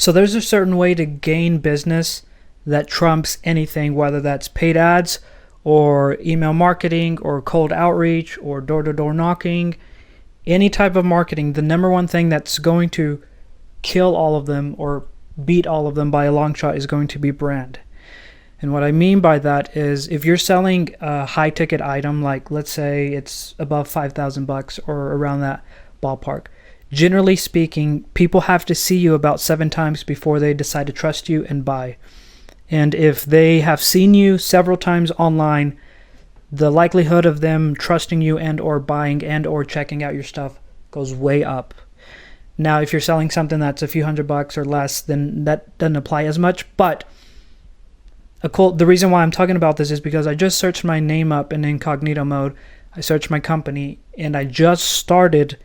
So there's a certain way to gain business that trumps anything, whether that's paid ads or email marketing or cold outreach or door-to-door knocking, any type of marketing. The number one thing that's going to kill all of them or beat all of them by a long shot is going to be brand. And what I mean by that is if you're selling a high ticket item, like let's say it's above $5,000 or around that ballpark, generally speaking, people have to see you about 7 times before they decide to trust you and buy. And if they have seen you several times online, the likelihood of them trusting you and or buying and or checking out your stuff goes way up. Now, if you're selling something that's a few $100 or less, then that doesn't apply as much. But the reason why I'm talking about this is because I just searched my name up in incognito mode. I searched my company and I just started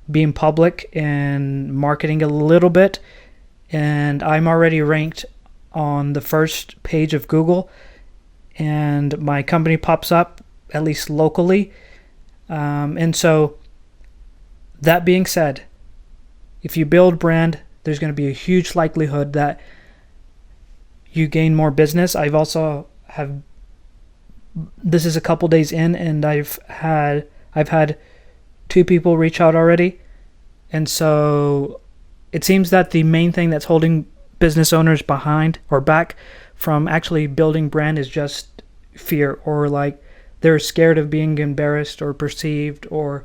being public and marketing a little bit, and I'm already ranked on the first page of Google, and my company pops up, at least locally. And so that being said, if you build brand, there's going to be a huge likelihood that you gain more business. This is a couple days in, and I've had 2 people reach out already. And so it seems that the main thing that's holding business owners behind or back from actually building brand is just fear, or like they're scared of being embarrassed or perceived or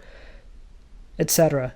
etc.